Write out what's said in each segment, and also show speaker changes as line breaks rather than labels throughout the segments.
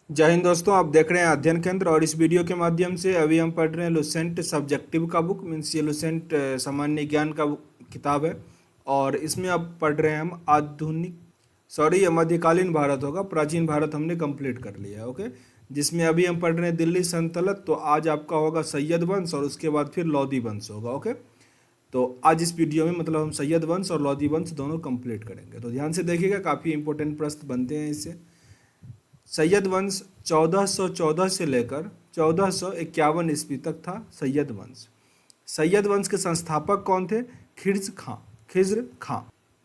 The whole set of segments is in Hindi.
जय हिंद दोस्तों, आप देख रहे हैं अध्ययन केंद्र। और इस वीडियो के माध्यम से अभी हम पढ़ रहे हैं लुसेंट सब्जेक्टिव का बुक। मीन्स ये लुसेंट सामान्य ज्ञान का किताब है। और इसमें अब पढ़ रहे हैं हम आधुनिक, सॉरी ये मध्यकालीन भारत होगा, प्राचीन भारत हमने कंप्लीट कर लिया है। ओके, जिसमें अभी हम पढ़ रहे हैं दिल्ली सल्तनत। तो आज आपका होगा सैयद वंश और उसके बाद फिर लोधी वंश होगा। ओके, तो आज इस वीडियो में मतलब हम सैयद वंश और लोधी वंश दोनों कंप्लीट करेंगे। तो ध्यान से देखिएगा, काफ़ी इंपॉर्टेंट प्रश्न बनते हैं इससे। सैयद वंश 1414 से लेकर 1451 ईस्वी तक था सैयद वंश। सैयद वंश के संस्थापक कौन थे? खिज्र खां।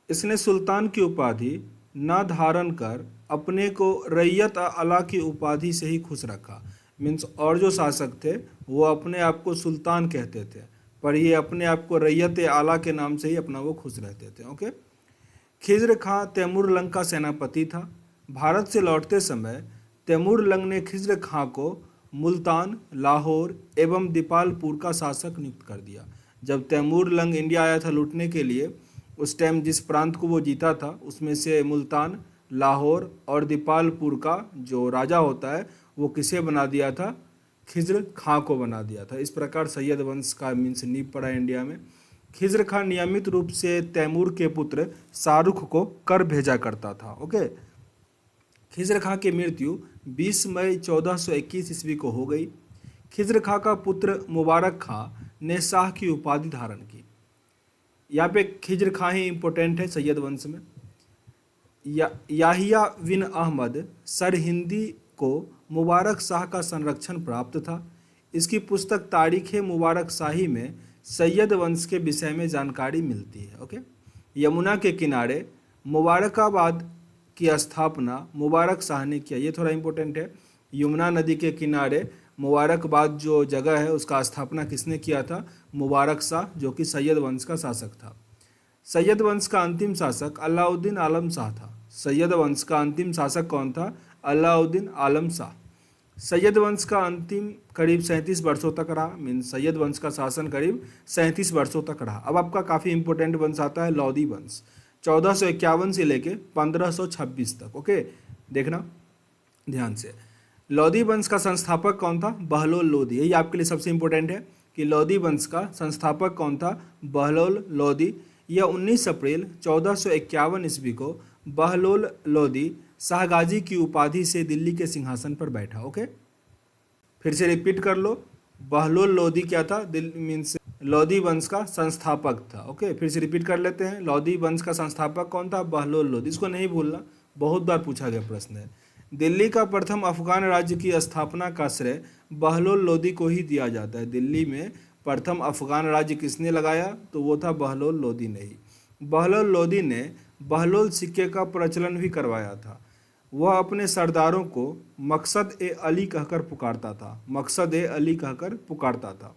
इसने सुल्तान की उपाधि न धारण कर अपने को रैयत अला की उपाधि से ही खुश रखा। मीन्स और जो शासक थे वो अपने आप को सुल्तान कहते थे, पर ये अपने आप को रैयत आला के नाम से ही अपना वो खुश रहते थे। ओके, खिज्र खां तैमूर लंग का सेनापति था। भारत से लौटते समय तैमूर लंग ने खिज्र खां को मुल्तान, लाहौर एवं दीपालपुर का शासक नियुक्त कर दिया। जब तैमूर लंग इंडिया आया था लूटने के लिए, उस टाइम जिस प्रांत को वो जीता था उसमें से मुल्तान, लाहौर और दीपालपुर का जो राजा होता है वो किसे बना दिया था? खिज्र खां को बना दिया था। इस प्रकार सैयद वंश का मीन्स नींव पड़ा इंडिया में। खिज्र खां नियमित रूप से तैमूर के पुत्र शाहरुख को कर भेजा करता था। ओके, खिज्र खां की मृत्यु 20 मई 1421 ईस्वी को हो गई। खिज्र खां का पुत्र मुबारक खां ने शाह की उपाधि धारण की। यहाँ पे खिज्र खां ही इंपॉर्टेंट है सैयद वंश में। याहिया बिन अहमद सरहिंदी को मुबारक शाह का संरक्षण प्राप्त था। इसकी पुस्तक तारीख मुबारक शाही में सैयद वंश के विषय में जानकारी मिलती है। ओके, यमुना के किनारे मुबारकाबाद की स्थापना मुबारक शाह ने किया। ये थोड़ा इंपॉर्टेंट है। यमुना नदी के किनारे मुबारकबाद जो जगह है उसका स्थापना किसने किया था? मुबारक शाह, जो कि सैयद वंश का शासक था। सैयद वंश का अंतिम शासक अलाउद्दीन आलम शाह था। सैयद वंश का अंतिम शासक कौन था? अलाउद्दीन आलम शाह। सैयद वंश का अंतिम करीब 37 वर्षों तक रहा। मीन्स सैयद वंश का शासन करीब 37 वर्षों तक रहा। अब आपका काफ़ी इंपॉर्टेंट वंश आता है लोधी वंश, 1451 से लेके 1526 तक। ओके, देखना ध्यान से। लोधी वंश का संस्थापक कौन था? बहलोल लोधी। यही आपके लिए सबसे इंपॉर्टेंट है कि लोधी वंश का संस्थापक कौन था? बहलोल लोधी। यह 19 अप्रैल 1451 ईस्वी को बहलोल लोधी शाहगाजी की उपाधि से दिल्ली के सिंहासन पर बैठा। ओके, फिर से रिपीट कर लो। बहलोल लोधी क्या था? दिल्ली मीन्स लोधी वंश का संस्थापक था। ओके, फिर से रिपीट कर लेते हैं। लोधी वंश का संस्थापक कौन था? बहलोल लोधी। इसको नहीं भूलना, बहुत बार पूछा गया प्रश्न है। दिल्ली का प्रथम अफगान राज्य की स्थापना का श्रेय बहलोल लोधी को ही दिया जाता है। दिल्ली में प्रथम अफगान राज्य किसने लगाया? तो वो था बहलोल लोधी ने ही। बहलोल लोधी ने बहलोल सिक्के का प्रचलन भी करवाया था। वह अपने सरदारों को मकसद ए अली कहकर पुकारता था। मकसद ए अली कहकर पुकारता था।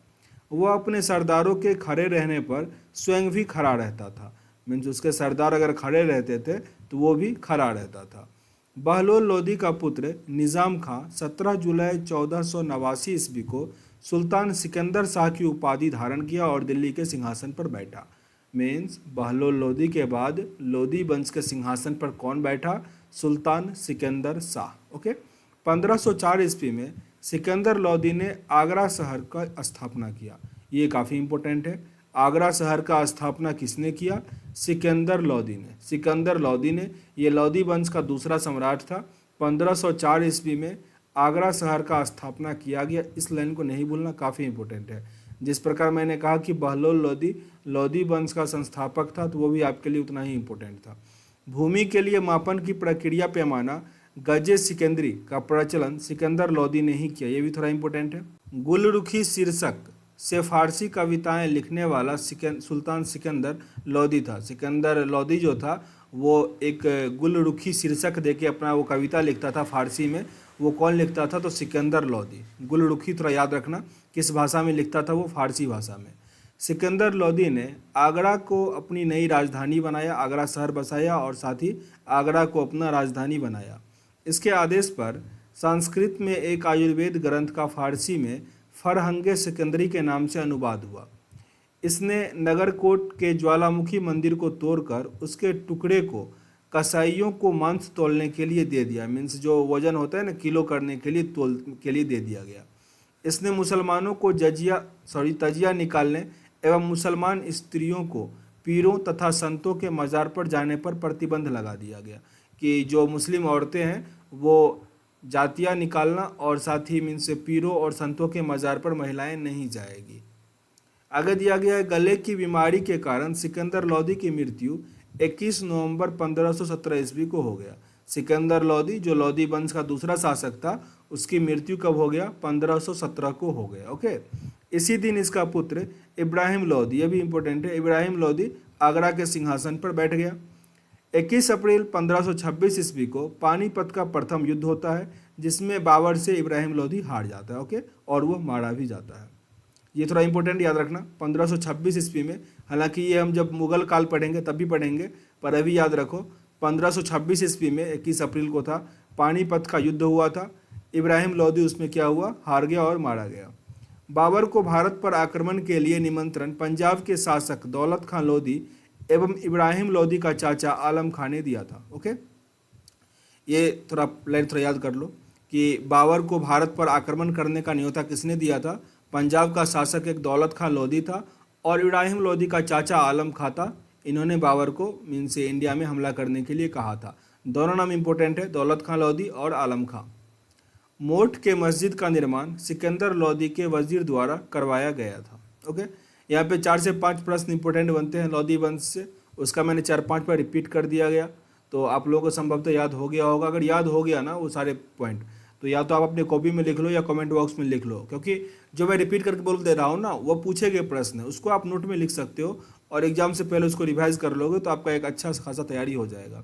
वह अपने सरदारों के खड़े रहने पर स्वयं भी खड़ा रहता था। मीन्स उसके सरदार अगर खड़े रहते थे तो वो भी खड़ा रहता था। बहलोल लोधी का पुत्र निज़ाम खां 17 जुलाई 1489 ईस्वी को सुल्तान सिकंदर शाह की उपाधि धारण किया और दिल्ली के सिंहासन पर बैठा। मीन्स बहलोल लोधी के बाद लोधी वंश के सिंहासन पर कौन बैठा? सुल्तान सिकंदर शाह। ओके, 1504 ईस्वी में सिकंदर लोधी ने आगरा शहर का स्थापना किया। ये काफ़ी इंपॉर्टेंट है। आगरा शहर का स्थापना किसने किया? सिकंदर लोधी ने। सिकंदर लोधी ने, ये लोधी वंश का दूसरा सम्राट था। 1504 ईस्वी में आगरा शहर का स्थापना किया गया। इस लाइन को नहीं भूलना, काफ़ी इंपॉर्टेंट है। जिस प्रकार मैंने कहा कि बहलोल लोधी लोधी वंश का संस्थापक था, तो वो भी आपके लिए उतना ही इंपॉर्टेंट था। भूमि के लिए मापन की प्रक्रिया पैमाना गजे सिकंदरी का प्रचलन सिकंदर लोधी ने ही किया। ये भी थोड़ा इंपॉर्टेंट है। गुलरुखी शीर्षक से फारसी कविताएं लिखने वाला सुल्तान सिकंदर लोधी था। सिकंदर लोधी जो था वो एक गुलरुखी शीर्षक देके अपना वो कविता लिखता था फारसी में। वो कौन लिखता था? तो सिकंदर लोधी। गुलरुखी थोड़ा याद रखना, किस भाषा में लिखता था? वो फारसी भाषा में। सिकंदर लोधी ने आगरा को अपनी नई राजधानी बनाया, आगरा शहर बसाया और साथ ही आगरा को अपना राजधानी बनाया। इसके आदेश पर संस्कृत में एक आयुर्वेद ग्रंथ का फारसी में फरहंगे सिकंदरी के नाम से अनुवाद हुआ। इसने नगरकोट के ज्वालामुखी मंदिर को तोड़कर उसके टुकड़े को कसाईयों को मांस तौलने के लिए दे दिया। मीन्स जो वजन होता है ना, किलो करने के लिए, तोल के लिए दे दिया गया। इसने मुसलमानों को तजिया निकालने एवं मुसलमान स्त्रियों को पीरों तथा संतों के मज़ार पर जाने पर प्रतिबंध लगा दिया गया कि जो मुस्लिम औरतें हैं वो जातियाँ निकालना और साथ ही मीन्स पीरों और संतों के मज़ार पर महिलाएं नहीं जाएगी। आगे दिया गया है, गले की बीमारी के कारण सिकंदर लोदी की मृत्यु 21 नवंबर 1517 ईस्वी को हो गया। सिकंदर लोदी जो लोदी वंश का दूसरा शासक था, उसकी मृत्यु कब हो गया? 1517 को हो गया। ओके, इसी दिन इसका पुत्र इब्राहिम लोदी, ये भी इंपॉर्टेंट है, इब्राहिम लोदी आगरा के सिंहासन पर बैठ गया। 21 अप्रैल 1526 ईस्वी को पानीपत का प्रथम युद्ध होता है, जिसमें बाबर से इब्राहिम लोदी हार जाता है। ओके, और वो मारा भी जाता है। ये थोड़ा इंपॉर्टेंट याद रखना, 1526 ईस्वी में, हालांकि ये हम जब मुगल काल पढ़ेंगे तब भी पढ़ेंगे, पर अभी याद रखो 1526 ईस्वी में 21 अप्रैल को था, पानीपत का युद्ध हुआ था। इब्राहिम लोदी उसमें क्या हुआ? हार गया और मारा गया। बाबर को भारत पर आक्रमण के लिए निमंत्रण पंजाब के शासक दौलत खां लोदी एवं इब्राहिम लोदी का चाचा आलम खां ने दिया था। ओके, ये थोड़ा याद कर लो कि बाबर को भारत पर आक्रमण करने का न्योता किसने दिया था? पंजाब का शासक एक दौलत खां लोदी था और इब्राहिम लोदी का चाचा आलम खां था। इन्होंने बाबर को मीन्स इंडिया में हमला करने के लिए कहा था। दोनों नाम इंपॉर्टेंट है, दौलत खां लोदी और आलम खां। मोठ के मस्जिद का निर्माण सिकंदर लोदी के वजीर द्वारा करवाया गया था। ओके, यहाँ पे 4 से 5 प्रश्न इंपॉर्टेंट बनते हैं लोदी वंश से, उसका मैंने 4-5 बार रिपीट कर दिया गया, तो आप लोगों को संभवतः याद हो गया होगा। अगर याद हो गया ना वो सारे पॉइंट, तो या तो आप अपने कॉपी में लिख लो या कमेंट बॉक्स में लिख लो, क्योंकि जो मैं रिपीट करके बोल दे रहा हूँ ना, वो पूछे गए प्रश्न है, उसको आप नोट में लिख सकते हो और एग्जाम से पहले उसको रिवाइज कर लोगे तो आपका एक अच्छा खासा तैयारी हो जाएगा।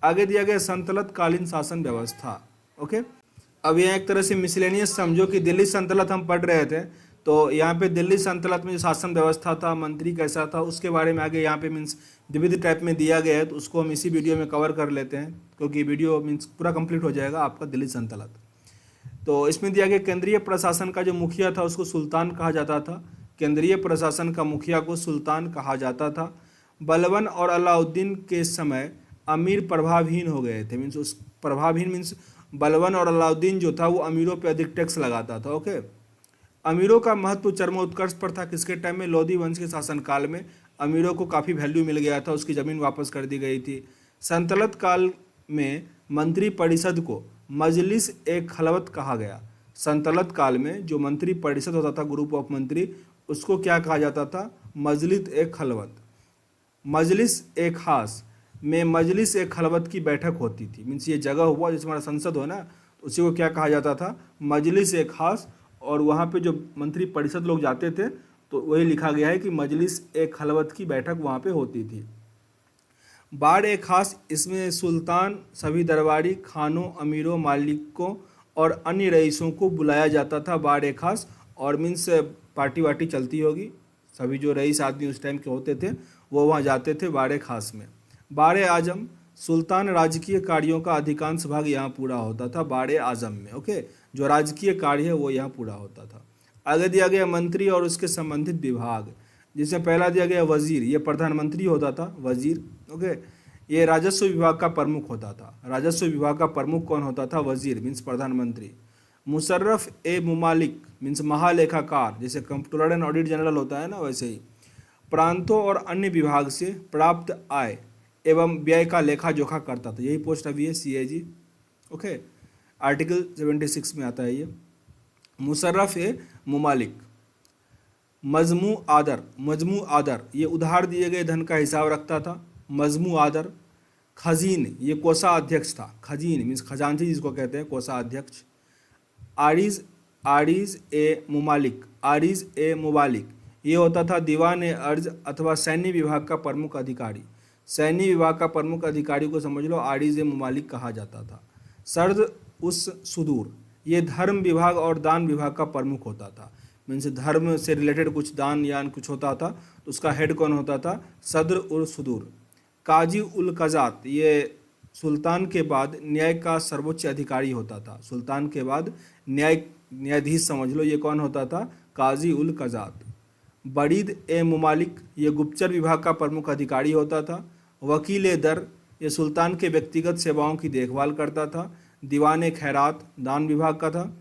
आगे दिया गया सल्तनत कालीन शासन व्यवस्था। ओके, अब यहाँ एक तरह से मिसलेनियस समझो कि दिल्ली सल्तनत हम पढ़ रहे थे, तो यहाँ पे दिल्ली सल्तनत में जो शासन व्यवस्था था, मंत्री कैसा था, उसके बारे में आगे यहाँ पे मीन्स विविध टाइप में दिया गया है, तो उसको हम इसी वीडियो में कवर कर लेते हैं, क्योंकि वीडियो मीन्स पूरा कंप्लीट हो जाएगा आपका दिल्ली सल्तनत। तो इसमें दिया गया केंद्रीय प्रशासन का जो मुखिया था उसको सुल्तान कहा जाता था। केंद्रीय प्रशासन का मुखिया को सुल्तान कहा जाता था। बलबन और अलाउद्दीन के समय अमीर प्रभावहीन हो गए थे। मीन्स उस प्रभावहीन मीन्स बलबन और अलाउद्दीन जो था वो अमीरों पे अधिक टैक्स लगाता था। ओके, अमीरों का महत्व चरमोत्कर्ष पर था। किसके टाइम में? लोदी वंश के शासनकाल में अमीरों को काफ़ी वैल्यू मिल गया था, उसकी ज़मीन वापस कर दी गई थी। सल्तनत काल में मंत्री परिषद को मजलिस ए खलवत कहा गया। सल्तनत काल में जो मंत्री परिषद होता था, ग्रुप ऑफ मंत्री, उसको क्या कहा जाता था? मजलिस ए खलवत। मजलिस ए खास में मजलिस ए खलवत की बैठक होती थी। मीन्स ये जगह हुआ जैसे हमारा संसद हो ना, तो उसी को क्या कहा जाता था? मजलिस ए खास। और वहाँ पे जो मंत्री परिषद लोग जाते थे, तो वही लिखा गया है कि मजलिस ए खलवत की बैठक वहाँ पे होती थी। बाड़ ए खास, इसमें सुल्तान, सभी दरबारी, खानों, अमीरों, मालिकों और अन्य रईसों को बुलाया जाता था। बाड़ ए खास, और मीन्स पार्टी वार्टी चलती होगी, सभी जो रईस आदमी उस टाइम के होते थे वो वहाँ जाते थे बाड़ ए खास में। बाड़ ए आजम, सुल्तान राजकीय कार्यों का अधिकांश भाग यहाँ पूरा होता था बाड़ ए आजम में। ओके, जो राजकीय कार्य है वो यहाँ पूरा होता था। आगे दिया गया मंत्री और उसके संबंधित विभाग, जिसमें पहला दिया गया वजीर, ये प्रधानमंत्री होता था वजीर। ओके, ये राजस्व विभाग का प्रमुख होता था। राजस्व विभाग का प्रमुख कौन होता था? वजीर मीन्स प्रधानमंत्री। मुशर्रफ ए मुमालिक मीन्स महालेखाकार, जैसे कंप्ट्रोलर एंड ऑडिट जनरल होता है ना, वैसे ही। प्रांतों और अन्य विभाग से प्राप्त आय एवं व्यय का लेखा जोखा करता था। यही पोस्ट अभी है CAG। ओके, आर्टिकल 76 में आता है ये। मुशर्रफ ए मुमालिक। मजमू आदर ये उधार दिए गए धन का हिसाब रखता था। मजमू आदर। खजीन, ये कोषाध्यक्ष था। खजीन मीन्स खजांची जिसको कहते हैं, कोषाध्यक्ष। आरिज ए मुबालिक, ये होता था दीवान ए अर्ज अथवा सैन्य विभाग का प्रमुख अधिकारी। सैन्य विभाग का प्रमुख अधिकारी को समझ लो आरिज ए मुमालिक कहा जाता था। सर्द उस सुदूर, ये धर्म विभाग और दान विभाग का प्रमुख होता था। मीन्स धर्म से रिलेटेड कुछ दान या कुछ होता था तो उसका हेड कौन होता था? सदर उर सुदूर। काजी उल कजात, ये सुल्तान के बाद न्याय का सर्वोच्च अधिकारी होता था। सुल्तान के बाद न्यायाधीश समझ लो, ये कौन होता था? काजी उल कजात। बरीद ए मुमालिक, ये गुप्तचर विभाग का प्रमुख अधिकारी होता था। वकील ए दर, ये सुल्तान के व्यक्तिगत सेवाओं की देखभाल करता था। दीवान ए खैरात दान विभाग का था।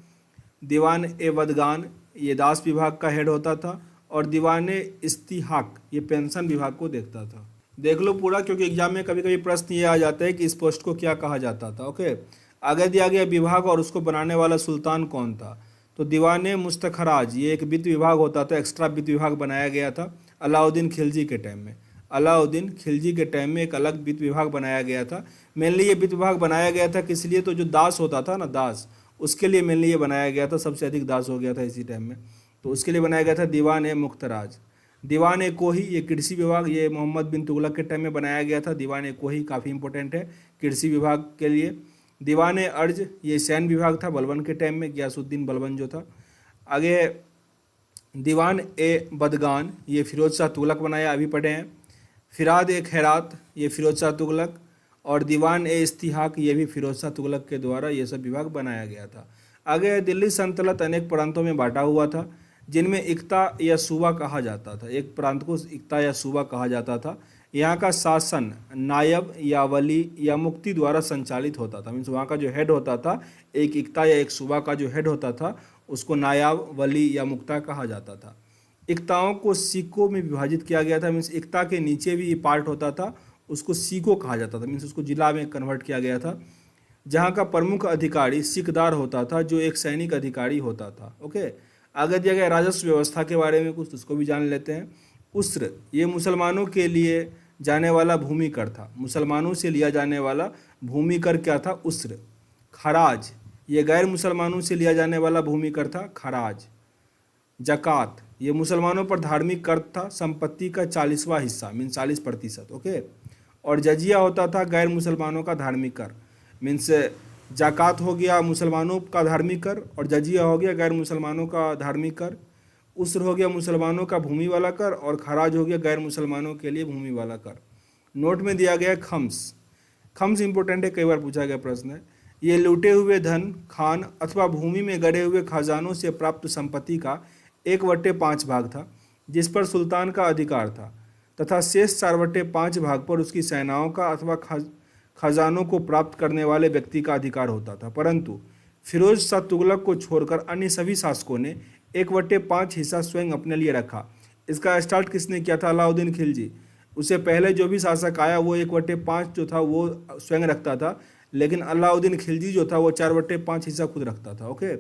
दीवान ए वदगान ये दास विभाग का हेड होता था। और दीवान ए इस्तिहाक ये पेंशन विभाग को देखता था। देख लो पूरा, क्योंकि एग्जाम में कभी कभी प्रश्न ये आ जाता है कि इस पोस्ट को क्या कहा जाता था। ओके, आगे दिया गया विभाग और उसको बनाने वाला सुल्तान कौन था। तो दीवान मुस्तखराज ये एक वित्त विभाग होता था, एक्स्ट्रा वित्त विभाग बनाया गया था अलाउद्दीन खिलजी के टाइम में। अलाउद्दीन खिलजी के टाइम में एक अलग वित्त विभाग बनाया गया था। मेनली ये वित्त विभाग बनाया गया था किस लिए, तो जो दास होता था ना, दास, उसके लिए मेनली ये बनाया गया था। सबसे अधिक दास हो गया था इसी टाइम में, तो उसके लिए बनाया गया था दीवान मुख्तराज। दीवान ए कोही ये कृषि विभाग, ये मोहम्मद बिन तुगलक के टाइम में बनाया गया था। दीवान ए कोही काफ़ी इंपॉर्टेंट है कृषि विभाग के लिए। दीवान ए अर्ज ये सैन्य विभाग था बलबन के टाइम में, गयासुद्दीन बलबन जो था। आगे दीवान ए बदगान ये फिरोज शाह तुगलक बनाया, अभी पढ़े हैं। फिराद ए खैरात ये फिरोज शाह तुगलक। और दीवान ए इस्तिहाक ये भी फिरोज शाह तुगलक के द्वारा ये सब विभाग बनाया गया था। आगे दिल्ली सल्तनत अनेक प्रांतों में बांटा हुआ था, जिनमें इक्ता या सूबा कहा जाता था। एक प्रांत को इक्ता या सूबा कहा जाता था। यहाँ का शासन नायब या वली या मुफ्ती द्वारा संचालित होता था। मीन्स वहाँ का जो हेड होता था, एक इक्ता या एक सूबा का जो हेड होता था, उसको नायाब, वली या मुख्ता कहा जाता था। इक्ताओं को सिक्कों में विभाजित किया गया था। मीन्स इक्ता के नीचे भी पार्ट होता था, उसको सीको कहा जाता था। मीन्स उसको जिला में कन्वर्ट किया गया था। जहाँ का प्रमुख अधिकारी सिकदार होता था, जो एक सैनिक अधिकारी होता था। ओके, आगे दिया गया राजस्व व्यवस्था के बारे में कुछ, उसको भी जान लेते हैं। उस्र ये मुसलमानों के लिए जाने वाला भूमि कर था। मुसलमानों से लिया जाने वाला भूमि कर क्या था, उस्र। खराज ये गैर मुसलमानों से लिया जाने वाला भूमि कर था, खराज। जक़ात ये मुसलमानों पर धार्मिक कर था, संपत्ति का 40वां हिस्सा, मीन्स 40%। ओके, और जजिया होता था गैर मुसलमानों का धार्मिक कर। मीन्स जाकात हो गया मुसलमानों का धार्मिक कर, और जजिया हो गया गैर मुसलमानों का धार्मिक कर। उस्र हो गया मुसलमानों का भूमि वाला कर, और खराज हो गया गैर मुसलमानों के लिए भूमि वाला कर। नोट में दिया गया खम्स। खम्स इंपॉर्टेंट है, कई बार पूछा गया प्रश्न है। ये लूटे हुए धन, खान अथवा भूमि में गड़े हुए खजानों से प्राप्त संपत्ति का 1/5 भाग था, जिस पर सुल्तान का अधिकार था, तथा शेष 4/5 भाग पर उसकी सेनाओं का अथवा खजानों को प्राप्त करने वाले व्यक्ति का अधिकार होता था। परंतु फिरोज शाह तुगलक को छोड़कर अन्य सभी शासकों ने 1/5 हिस्सा स्वयं अपने लिए रखा। इसका स्टार्ट किसने किया था, अलाउद्दीन खिलजी। उससे पहले जो भी शासक आया वो 1/5 जो था वो स्वयं रखता था, लेकिन अलाउद्दीन खिलजी जो था वो 4/5 हिस्सा खुद रखता था। ओके,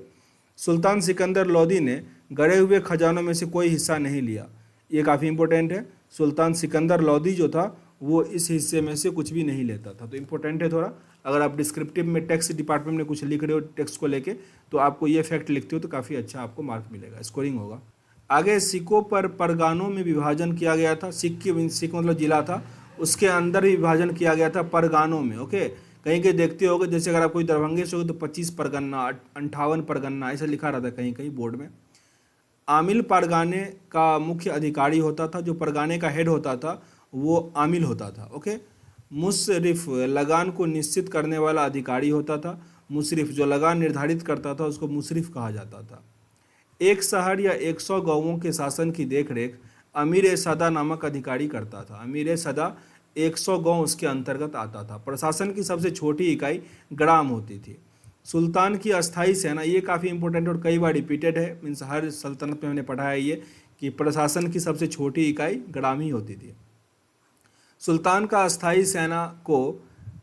सुल्तान सिकंदर लोदी ने गड़े हुए खजानों में से कोई हिस्सा नहीं लिया। ये काफ़ी इंपॉर्टेंट है। सुल्तान सिकंदर लोदी जो था वो इस हिस्से में से कुछ भी नहीं लेता था। तो इंपॉर्टेंट है थोड़ा। अगर आप डिस्क्रिप्टिव में टेक्स्ट डिपार्टमेंट में कुछ लिख रहे हो टेक्स्ट को लेके, तो आपको ये फैक्ट लिखते हो तो काफ़ी अच्छा आपको मार्क मिलेगा, स्कोरिंग होगा। आगे सिखों पर परगानों में विभाजन किया गया था। सिख मतलब जिला था, उसके अंदर ही विभाजन किया गया था परगानों में। ओके, कहीं कहीं देखते होगे, जैसे अगर आप कोई दरभंगे से हो तो 25 परगना, 58 परगना ऐसा लिखा रहता है कहीं कहीं बोर्ड में। आमिल परगाने का मुख्य अधिकारी होता था। जो परगाने का हेड होता था वो आमिल होता था। ओके, मुशरिफ लगान को निश्चित करने वाला अधिकारी होता था। मुशरिफ जो लगान निर्धारित करता था उसको मुशरिफ कहा जाता था। एक शहर या 100 गांवों के शासन की देखरेख अमीर ए सदा नामक अधिकारी करता था। अमीर ए सदा 100 गांव उसके अंतर्गत आता था। प्रशासन की सबसे छोटी इकाई ग्राम होती थी। सुल्तान की अस्थाई सेना, ये काफ़ी इंपॉर्टेंट और कई बार रिपीटेड है, मीन्स हर सल्तनत में हमने पढ़ा है ये, कि प्रशासन की सबसे छोटी इकाई ग्राम ही होती थी। सुल्तान का अस्थाई सेना को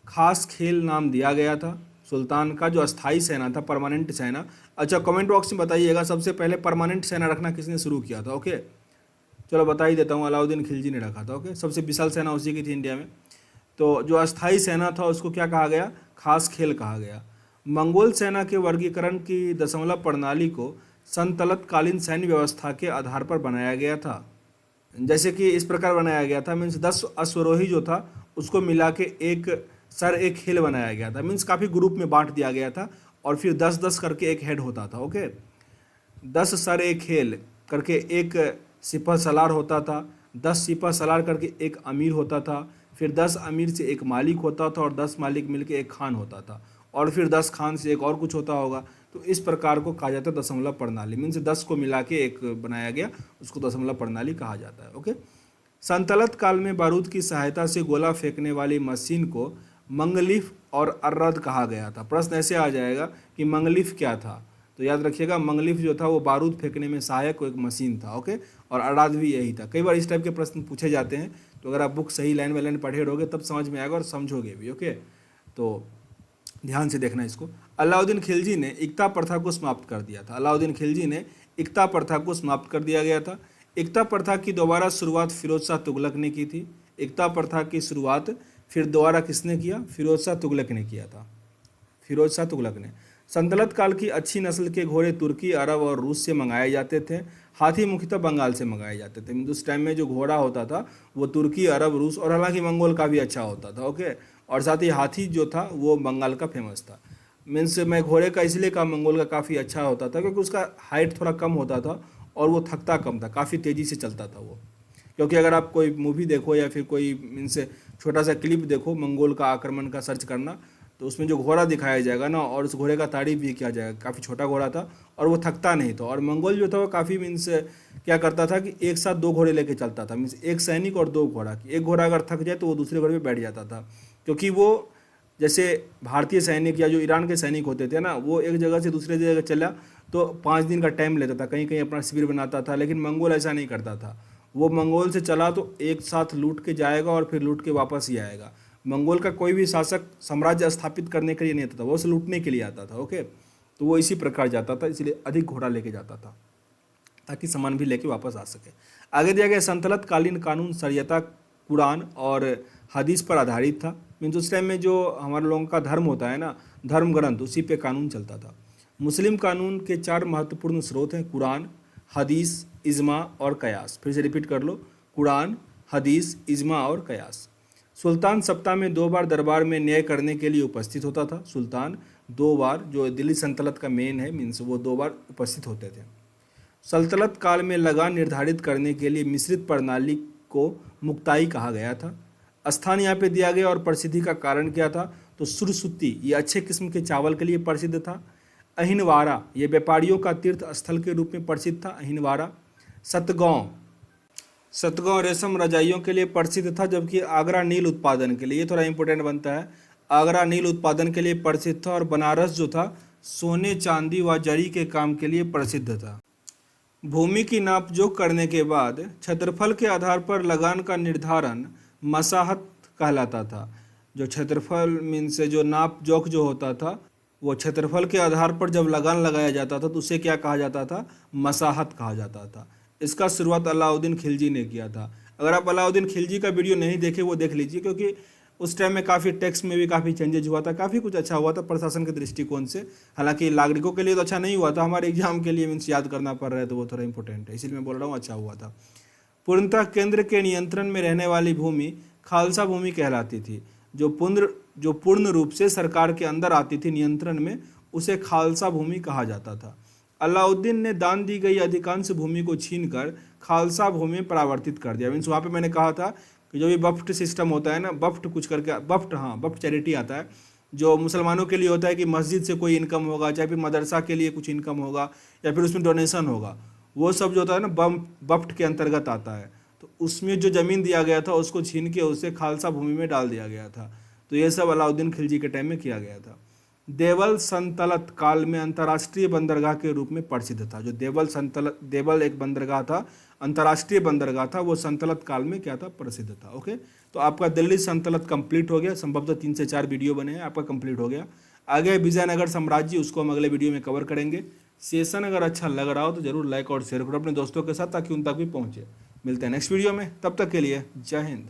खास खेल नाम दिया गया था। सुल्तान का जो अस्थाई सेना था, परमानेंट सेना। अच्छा, कमेंट बॉक्स में बताइएगा सबसे पहले परमानेंट सेना रखना किसने शुरू किया था। ओके, चलो बता ही देता हूँ, अलाउद्दीन खिलजी ने रखा था। ओके, सबसे विशाल सेना उसी की थी इंडिया में। तो जो अस्थाई सेना था उसको क्या कहा गया, खास खेल कहा गया। मंगोल सेना के वर्गीकरण की दशमलव प्रणाली को संतलत कालीन सैन्य व्यवस्था के आधार पर बनाया गया था। जैसे कि इस प्रकार बनाया गया था, मीन्स 10 अश्वरोही जो था उसको मिला के एक सर एक खेल बनाया गया था। मीन्स काफ़ी ग्रुप में बांट दिया गया था, और फिर 10-10 करके एक हेड होता था। ओके, 10 सर एक खेल करके एक सिपह सलार होता था। 10 सिपह सलार करके एक अमीर होता था। फिर 10 अमीर से एक मालिक होता था, और 10 मालिक मिलके एक खान होता था, और फिर 10 खान से एक और कुछ होता होगा। तो इस प्रकार को कहा जाता है दशमलव प्रणाली। मीन्स 10 को मिला के एक बनाया गया, उसको दशमलव प्रणाली कहा जाता है। ओके, संतलत काल में बारूद की सहायता से गोला फेंकने वाली मशीन को मंगलीफ और अर्रद कहा गया था। प्रश्न ऐसे आ जाएगा कि मंगलीफ क्या था, तो याद रखिएगा मंगलीफ जो था वो बारूद फेंकने में सहायक एक मशीन था। ओके, और अर्राद भी यही था। कई बार इस टाइप के प्रश्न पूछे जाते हैं, तो अगर आप बुक सही लाइन बाय लाइन पढ़े रहोगे तब समझ में आएगा और समझोगे भी। ओके, तो ध्यान से देखना इसको। अलाउद्दीन खिलजी ने इक्ता प्रथा को समाप्त कर दिया था। अलाउद्दीन खिलजी ने इक्ता प्रथा को समाप्त कर दिया गया था। इक्ता प्रथा की दोबारा शुरुआत फिरोज शाह तुगलक ने की थी। इक्ता प्रथा की शुरुआत फिर दोबारा किसने किया? फिरोज शाह तुगलक ने किया था। फिरोज शाह तुगलक ने। संतलत काल की अच्छी नस्ल के घोड़े तुर्की, अरब और रूस से मंगाए जाते थे। हाथी मुख्यतः बंगाल से मंगाए जाते थे। उस टाइम में जो घोड़ा होता था वो तुर्की, अरब, रूस और हालांकि मंगोल का भी अच्छा होता था। ओके, और साथ ही हाथी जो था वो बंगाल का फेमस था। मीन्स मैं घोड़े का इसलिए कहा मंगोल का काफ़ी अच्छा होता था क्योंकि उसका हाइट थोड़ा कम होता था और वो थकता कम था, काफ़ी तेज़ी से चलता था वो। क्योंकि अगर आप कोई मूवी देखो या फिर कोई मीन्स छोटा सा क्लिप देखो मंगोल का आक्रमण का सर्च करना, तो उसमें जो घोड़ा दिखाया जाएगा ना और उस घोड़े का तारीफ भी किया जाएगा, काफ़ी छोटा घोड़ा था और वो थकता नहीं था। और मंगोल जो था वो काफ़ी मीन्स क्या करता था कि एक साथ 2 घोड़े लेके चलता था, मीन्स एक सैनिक और 2 घोड़ा। एक घोड़ा अगर थक जाए तो वो दूसरे घोड़े पे बैठ जाता था, क्योंकि वो जैसे भारतीय सैनिक या जो ईरान के सैनिक होते थे ना, वो एक जगह से दूसरे जगह चला तो 5 दिन का टाइम लेता था, कहीं कहीं अपना शिविर बनाता था। लेकिन मंगोल ऐसा नहीं करता था। वो मंगोल से चला तो एक साथ लूट के जाएगा और फिर लूट के वापस ही आएगा। मंगोल का कोई भी शासक साम्राज्य स्थापित करने के लिए नहीं आता था, वो उसे लूटने के लिए आता था। ओके, तो वो इसी प्रकार जाता था, इसलिए अधिक घोड़ा लेके जाता था ताकि सामान भी लेके वापस आ सके। आगे दिया गया संतलत कालीन कानून शरीयता, कुरान और हदीस पर आधारित था। मीन्स उस टाइम में जो हमारे लोगों का धर्म होता है ना, धर्म ग्रंथ, उसी पे कानून चलता था। मुस्लिम कानून के 4 महत्वपूर्ण स्रोत हैं: कुरान, हदीस, इज्मा और कयास। फिर से रिपीट कर लो, कुरान, हदीस, इज्मा और कयास। सुल्तान सप्ताह में 2 बार दरबार में न्याय करने के लिए उपस्थित होता था। सुल्तान 2 बार, जो दिल्ली सल्तनत का मेन है मीन्स, वो 2 बार उपस्थित होते थे। सल्तनत काल में लगान निर्धारित करने के लिए मिश्रित प्रणाली को मुक्ताई कहा गया था। स्थान यहाँ पे दिया गया और प्रसिद्धि का कारण क्या था? तो सुरसुत्ती, ये अच्छे किस्म के चावल के लिए प्रसिद्ध था। अहिनवारा, ये व्यापारियों का तीर्थ स्थल के रूप में प्रसिद्ध था। अहिनवारा। सतगांव, सतगांव रेशम रजाइयों के लिए प्रसिद्ध था, जबकि आगरा नील उत्पादन के लिए, ये थोड़ा इंपॉर्टेंट बनता है, आगरा नील उत्पादन के लिए प्रसिद्ध था। और बनारस जो था सोने, चांदी व जरी के काम के लिए प्रसिद्ध था। भूमि की नापजोख करने के बाद क्षेत्रफल के आधार पर लगान का निर्धारण मसाहत कहलाता था। जो क्षेत्रफल मीन्स जो नापजोख जो होता था वो क्षेत्रफल के आधार पर जब लगान लगाया जाता था तो उसे क्या कहा जाता था? मसाहत कहा जाता था। इसका शुरुआत अलाउद्दीन खिलजी ने किया था। अगर आप अलाउद्दीन खिलजी का वीडियो नहीं देखे वो देख लीजिए, क्योंकि उस टाइम में काफ़ी टैक्स में भी काफ़ी चेंजेज हुआ था, काफ़ी कुछ अच्छा हुआ था प्रशासन के दृष्टिकोण से। हालांकि नागरिकों के लिए तो अच्छा नहीं हुआ था, हमारे एग्जाम के लिए मीन्स याद करना पड़ रहा है तो वो थोड़ा इंपॉर्टेंट है, इसीलिए मैं बोल रहा हूँ अच्छा हुआ था। पूर्णतः केंद्र के नियंत्रण में रहने वाली भूमि खालसा भूमि कहलाती थी। जो पूर्ण रूप से सरकार के अंदर आती थी नियंत्रण में, उसे खालसा भूमि कहा जाता था। अलाउद्दीन ने दान दी गई अधिकांश भूमि को छीनकर खालसा भूमि में परावर्तित कर दिया। मीन्स वहाँ पे मैंने कहा था कि जो भी बफ्ट सिस्टम होता है ना, बफ्ट कुछ करके, बफ्ट, हाँ बफ्ट चैरिटी आता है, जो मुसलमानों के लिए होता है कि मस्जिद से कोई इनकम होगा, चाहे फिर मदरसा के लिए कुछ इनकम होगा या फिर उसमें डोनेशन होगा, वो सब जो होता है ना बफ्ट के अंतर्गत आता है। तो उसमें जो ज़मीन दिया गया था उसको छीन के उसे खालसा भूमि में डाल दिया गया था। तो ये सब अलाउद्दीन खिलजी के टाइम में किया गया था। देवल संतलत काल में अंतर्राष्ट्रीय बंदरगाह के रूप में प्रसिद्ध था। जो देवल एक बंदरगाह था, अंतर्राष्ट्रीय बंदरगाह था, वो संतलत काल में क्या था? प्रसिद्ध था। ओके, तो आपका दिल्ली संतलत कंप्लीट हो गया। संभवतः 3 से 4 वीडियो बने हैं, आपका कंप्लीट हो गया। आगे विजयनगर साम्राज्य, उसको हम अगले वीडियो में कवर करेंगे। सेशन अगर अच्छा लग रहा हो तो जरूर लाइक और शेयर करो अपने दोस्तों के साथ, ताकि उन तक भी पहुँचे। मिलते हैं नेक्स्ट वीडियो में, तब तक के लिए जय हिंद।